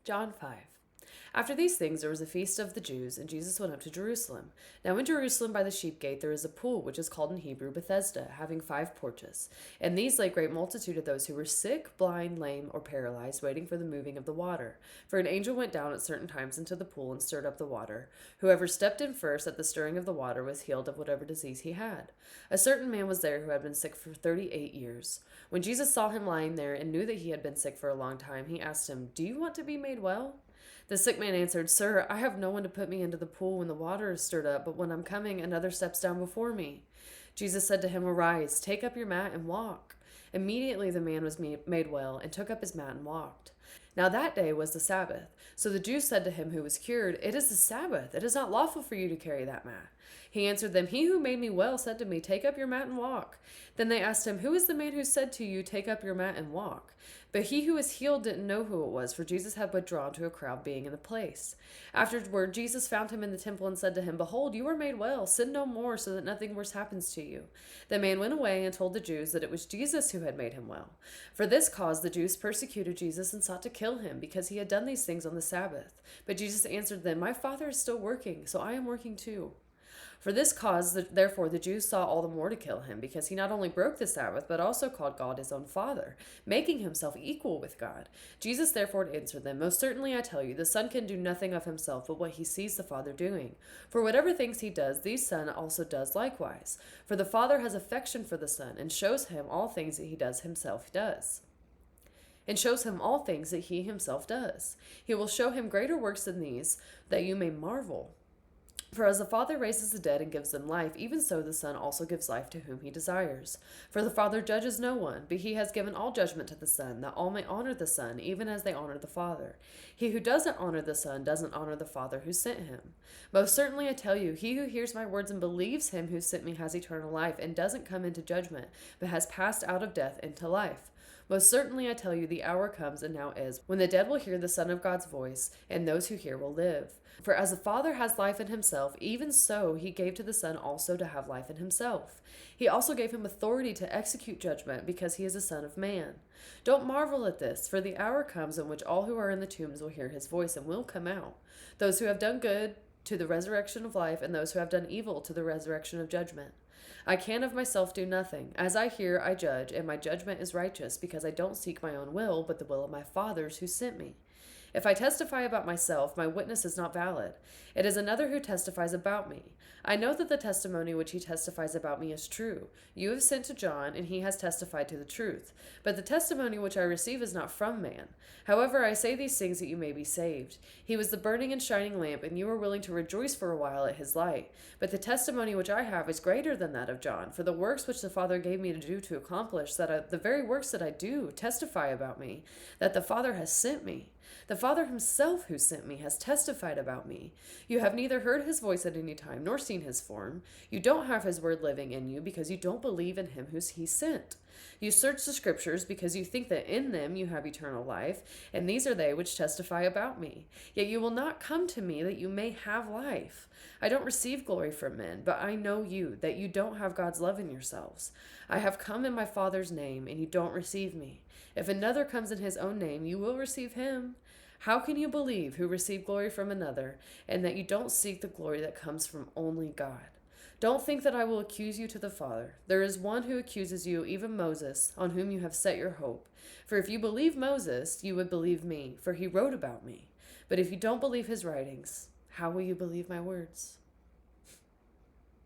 John 5. After these things there was a feast of the Jews, and Jesus went up to Jerusalem. Now in Jerusalem by the sheep gate there is a pool, which is called in Hebrew Bethesda, having 5 porches. And these lay great multitude of those who were sick, blind, lame, or paralyzed, waiting for the moving of the water. For an angel went down at certain times into the pool and stirred up the water. Whoever stepped in first at the stirring of the water was healed of whatever disease he had. A certain man was there who had been sick for 38 years. When Jesus saw him lying there and knew that he had been sick for a long time, he asked him, "Do you want to be made well?" The sick man answered, "Sir, I have no one to put me into the pool when the water is stirred up, but when I'm coming, another steps down before me." Jesus said to him, "Arise, take up your mat and walk." Immediately the man was made well and took up his mat and walked. Now that day was the Sabbath. So the Jews said to him who was cured, "It is the Sabbath. It is not lawful for you to carry that mat." He answered them, "He who made me well said to me, 'Take up your mat and walk.'" Then they asked him, "Who is the man who said to you, 'Take up your mat and walk'?" But he who was healed didn't know who it was, for Jesus had withdrawn to a crowd being in the place. Afterward, Jesus found him in the temple and said to him, "Behold, you are made well. Sin no more, so that nothing worse happens to you." The man went away and told the Jews that it was Jesus who had made him well. For this cause the Jews persecuted Jesus and sought to kill him, because he had done these things on the Sabbath. But Jesus answered them, "My Father is still working, so I am working too." For this cause, therefore, the Jews sought all the more to kill him, because he not only broke the Sabbath, but also called God his own Father, making himself equal with God. Jesus therefore answered them, "Most certainly I tell you, the Son can do nothing of himself but what he sees the Father doing. For whatever things he does, these Son also does likewise. For the Father has affection for the Son, and shows him all things that he himself does. He will show him greater works than these, that you may marvel. For as the Father raises the dead and gives them life, even so the Son also gives life to whom he desires. For the Father judges no one, but he has given all judgment to the Son, that all may honor the Son, even as they honor the Father. He who doesn't honor the Son doesn't honor the Father who sent him. Most certainly I tell you, he who hears my words and believes him who sent me has eternal life, and doesn't come into judgment, but has passed out of death into life. Most certainly I tell you, the hour comes, and now is, when the dead will hear the Son of God's voice, and those who hear will live. For as the Father has life in himself, even so he gave to the Son also to have life in himself. He also gave him authority to execute judgment, because he is a Son of Man. Don't marvel at this, for the hour comes in which all who are in the tombs will hear his voice and will come out. Those who have done good to the resurrection of life, and those who have done evil to the resurrection of judgment. I can of myself do nothing. As I hear, I judge, and my judgment is righteous, because I don't seek my own will, but the will of my Father's who sent me. If I testify about myself, my witness is not valid. It is another who testifies about me. I know that the testimony which he testifies about me is true. You have sent to John, and he has testified to the truth. But the testimony which I receive is not from man. However, I say these things that you may be saved. He was the burning and shining lamp, and you were willing to rejoice for a while at his light. But the testimony which I have is greater than that of John. For the works which the Father gave me to do to accomplish, the very works that I do testify about me, that the Father has sent me. The Father himself who sent me has testified about me. You have neither heard his voice at any time, nor seen his form. You don't have his word living in you, because you don't believe in him who he sent. You search the Scriptures, because you think that in them you have eternal life, and these are they which testify about me. Yet you will not come to me that you may have life. I don't receive glory from men, but I know you, that you don't have God's love in yourselves. I have come in my Father's name, and you don't receive me. If another comes in his own name, you will receive him. How can you believe who receive glory from another, and that you don't seek the glory that comes from only God? Don't think that I will accuse you to the Father. There is one who accuses you, even Moses, on whom you have set your hope. For if you believe Moses, you would believe me, for he wrote about me. But if you don't believe his writings, how will you believe my words?